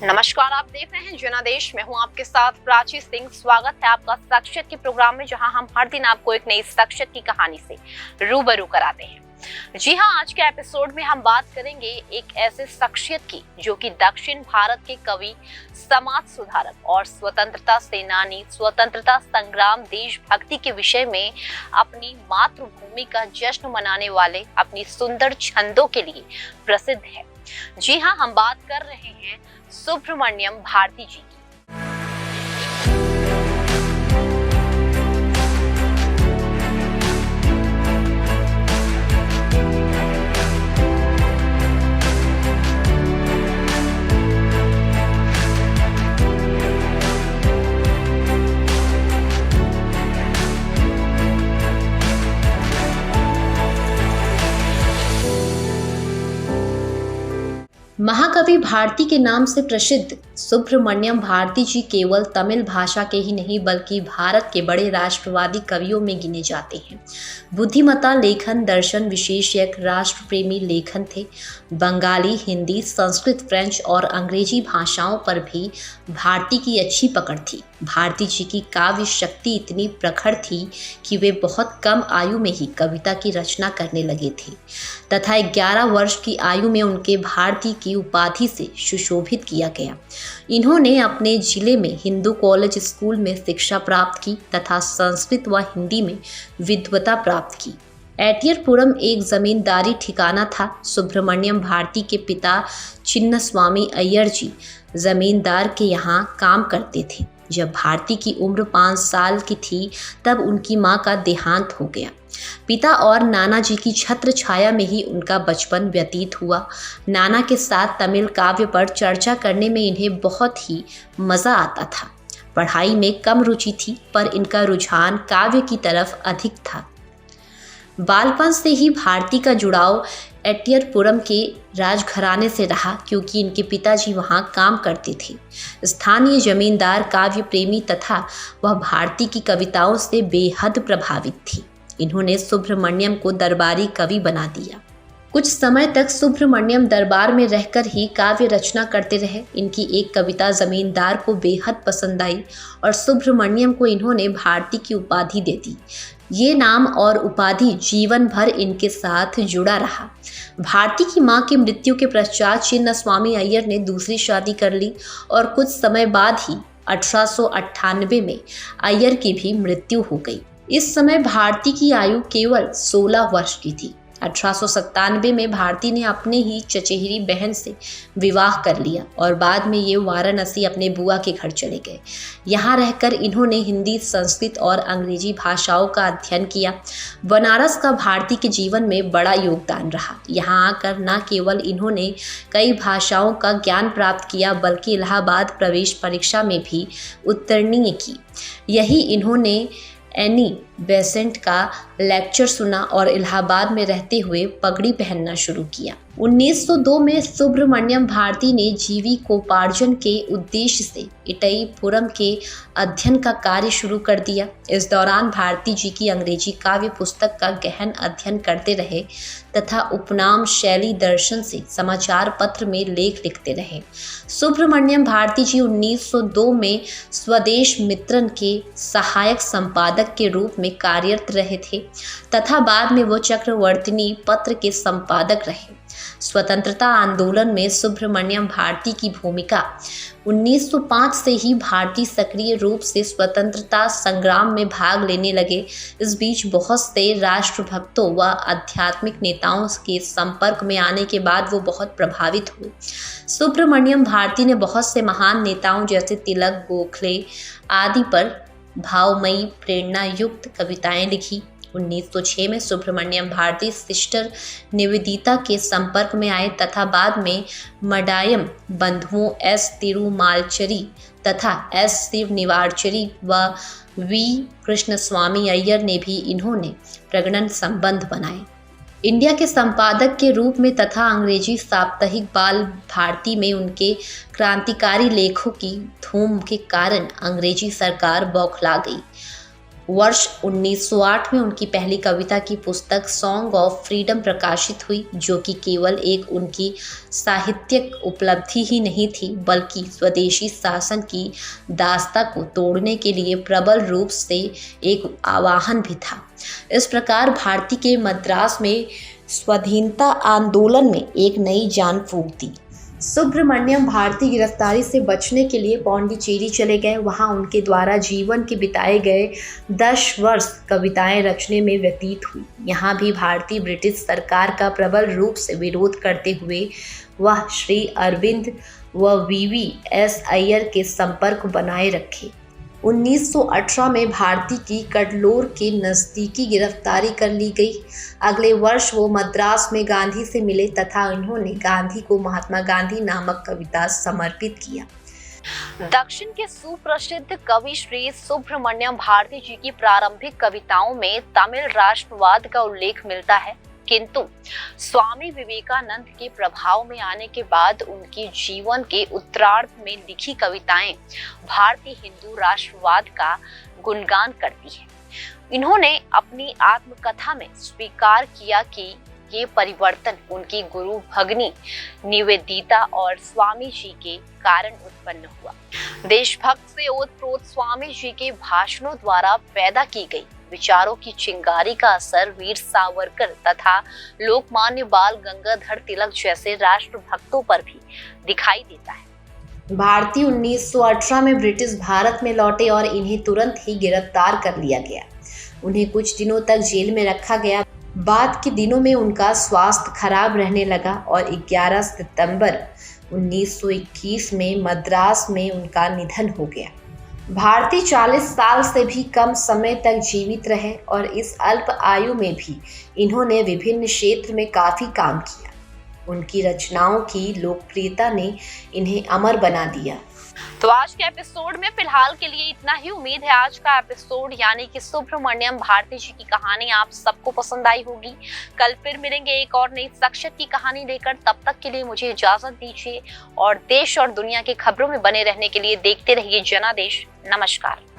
नमस्कार, आप देख रहे हैं जनादेश। मैं हूं आपके साथ प्राची सिंह। स्वागत है आपका शख्सियत के प्रोग्राम में, जहां हम हर दिन आपको एक नई शख्सियत की कहानी से रूबरू कराते हैं। जी हां, आज के एपिसोड में हम बात करेंगे एक ऐसे शख्सियत की जो कि दक्षिण भारत के कवि, समाज सुधारक और स्वतंत्रता सेनानी, स्वतंत्रता संग्राम, देशभक्ति के विषय में अपनी मातृभूमि का जश्न मनाने वाले अपनी सुंदर छंदों के लिए प्रसिद्ध है। जी हां, हम बात कर रहे हैं सुब्रमण्यम भारती जी की। महाकवि भारती के नाम से प्रसिद्ध सुब्रमण्यम भारती जी केवल तमिल भाषा के ही नहीं बल्कि भारत के बड़े राष्ट्रवादी कवियों में गिने जाते हैं। बुद्धिमत्ता, लेखन, दर्शन विशेषज्ञ, राष्ट्र प्रेमी लेखन थे। बंगाली, हिंदी, संस्कृत, फ्रेंच और अंग्रेजी भाषाओं पर भी भारती की अच्छी पकड़ थी। भारती जी की काव्य शक्ति इतनी प्रखर थी कि वे बहुत कम आयु में ही कविता की रचना करने लगे थे तथा 11 वर्ष की आयु में उनके भारती की उपाधि से सुशोभित किया गया। इन्होंने अपने जिले में हिंदू कॉलेज स्कूल में शिक्षा प्राप्त की तथा संस्कृत व हिंदी में विद्वता प्राप्त की। एटियरपुरम एक जमींदारी ठिकाना था। सुब्रमण्यम भारती के पिता चिन्नस्वामी अय्यर जी जमींदार के यहाँ काम करते थे। जब भारती की उम्र 5 साल की थी तब उनकी मां का देहांत हो गया। पिता और नाना जी की छत्र छाया में ही उनका बचपन व्यतीत हुआ। नाना के साथ तमिल काव्य पर चर्चा करने में इन्हें बहुत ही मज़ा आता था। पढ़ाई में कम रुचि थी पर इनका रुझान काव्य की तरफ अधिक था। बालपन से ही भारती का जुड़ाव एटियरपुरम के राजघराने से रहा क्योंकि इनके पिताजी वहां काम करते थे। स्थानीय जमींदार काव्य प्रेमी तथा वह भारती की कविताओं से बेहद प्रभावित थी। इन्होंने सुब्रमण्यम को दरबारी कवि बना दिया। कुछ समय तक सुब्रमण्यम दरबार में रहकर ही काव्य रचना करते रहे। इनकी एक कविता जमींदार को बेहद पसंद आई और सुब्रमण्यम को इन्होंने भारती की उपाधि दे दी। ये नाम और उपाधि जीवन भर इनके साथ जुड़ा रहा। भारती की मां की मृत्यु के पश्चात चिन्नस्वामी अय्यर ने दूसरी शादी कर ली और कुछ समय बाद ही 1898 में अय्यर की भी मृत्यु हो गई। इस समय भारती की आयु केवल 16 वर्ष की थी। 1897 में भारती ने अपने ही चचेरी बहन से विवाह कर लिया और बाद में ये वाराणसी अपने बुआ के घर चले गए। यहाँ रहकर इन्होंने हिंदी, संस्कृत और अंग्रेजी भाषाओं का अध्ययन किया। बनारस का भारती के जीवन में बड़ा योगदान रहा। यहाँ आकर न केवल इन्होंने कई भाषाओं का ज्ञान प्राप्त किया बल्कि इलाहाबाद प्रवेश परीक्षा में भी उत्तीर्ण की। यही इन्होंने एनी बेसेंट का लेक्चर सुना और इलाहाबाद में रहते हुए पगड़ी पहनना शुरू किया। 1902 में सुब्रमण्यम भारती ने जीविकोपार्जन के उद्देश्य से एटियरपुरम के अध्ययन का कार्य शुरू कर दिया। इस दौरान भारती जी की अंग्रेजी काव्य पुस्तक का गहन अध्ययन करते रहे तथा उपनाम, शैली, दर्शन से समाचार पत्र में लेख लिखते रहे। सुब्रमण्यम भारती जी 1902 में स्वदेश मित्रन के सहायक संपादक के रूप में कार्यरत रहे थे तथा बाद में वो चक्रवर्तिनी पत्र के संपादक रहे। स्वतंत्रता आंदोलन में सुब्रमण्यम भारती की भूमिका 1905 से ही भारती सक्रिय रूप से स्वतंत्रता संग्राम में भाग लेने लगे। इस बीच बहुत से राष्ट्रभक्तों व आध्यात्मिक नेताओं के संपर्क में आने के बाद वो बहुत प्रभावित हुए। सुब्रमण्यम भारती ने बहुत से महान नेताओं जैसे तिलक, गोखले आदि पर भावमयी, प्रेरणा युक्त कविताएं लिखी। 1906 में सुब्रमण्यम भारती सिस्टर निवेदिता के संपर्क में आए तथा बाद में मडायम बंधुओं एस तिरुमालचरी तथा एस श्रीनिवासचारी व वी कृष्णस्वामी अय्यर ने भी इन्होंने प्रगणन संबंध बनाए। इंडिया के संपादक के रूप में तथा अंग्रेजी साप्ताहिक बाल भारती में उनके क्रांतिकारी लेखों की धूम के कारण अंग्रेजी सरकार बौखला गई। वर्ष 1908 में उनकी पहली कविता की पुस्तक सॉन्ग ऑफ फ्रीडम प्रकाशित हुई, जो कि केवल एक उनकी साहित्यिक उपलब्धि ही नहीं थी बल्कि स्वदेशी शासन की दास्ता को तोड़ने के लिए प्रबल रूप से एक आह्वान भी था। इस प्रकार भारती के मद्रास में स्वाधीनता आंदोलन में एक नई जान फूंक दी। सुब्रमण्यम भारती गिरफ्तारी से बचने के लिए पौंडीचेरी चले गए। वहां उनके द्वारा जीवन के बिताए गए 10 वर्ष कविताएं रचने में व्यतीत हुई। यहाँ भी भारती ब्रिटिश सरकार का प्रबल रूप से विरोध करते हुए वह श्री अरविंद व वीवी.एस. अय्यर के संपर्क बनाए रखे। 1918 में भारती की कडलोर के नज़दीकी गिरफ्तारी कर ली गई। अगले वर्ष वो मद्रास में गांधी से मिले तथा उन्होंने गांधी को महात्मा गांधी नामक कविता समर्पित किया। दक्षिण के सुप्रसिद्ध कवि श्री सुब्रमण्यम भारती जी की प्रारंभिक कविताओं में तमिल राष्ट्रवाद का उल्लेख मिलता है, किंतु स्वामी विवेकानंद के प्रभाव में आने के बाद उनकी जीवन के उत्तरार्ध में लिखी कविताएं भारतीय हिंदू राष्ट्रवाद का गुणगान करती हैं। इन्होंने अपनी आत्मकथा में स्वीकार किया कि ये परिवर्तन उनकी गुरु भगनी निवेदिता और स्वामी जी के कारण उत्पन्न हुआ। देशभक्त से ओतप्रोत स्वामी जी के भाषणों द्वारा पैदा की गई विचारों की चिंगारी का असर वीर सावरकर तथा लोकमान्य बाल गंगाधर तिलक जैसे राष्ट्रभक्तों पर भी दिखाई देता है। भारती 1918 में ब्रिटिश भारत में लौटे और इन्हें तुरंत ही गिरफ्तार कर लिया गया। उन्हें कुछ दिनों तक जेल में रखा गया। बाद के दिनों में उनका स्वास्थ्य खराब रहने लगा और 11 सितंबर 1921 में मद्रास में उनका निधन हो गया। भारती 40 साल से भी कम समय तक जीवित रहे और इस अल्प आयु में भी इन्होंने विभिन्न क्षेत्र में काफी काम किया। उनकी रचनाओं की लोकप्रियता ने इन्हें अमर बना दिया। तो आज के एपिसोड में फिलहाल के लिए इतना ही। उम्मीद है आज का एपिसोड यानी कि सुब्रमण्यम भारती जी की कहानी आप सबको पसंद आई होगी। कल फिर मिलेंगे एक और नई शख्सियत की कहानी लेकर। तब तक के लिए मुझे इजाजत दीजिए और देश और दुनिया की खबरों में बने रहने के लिए देखते रहिए जनादेश। नमस्कार।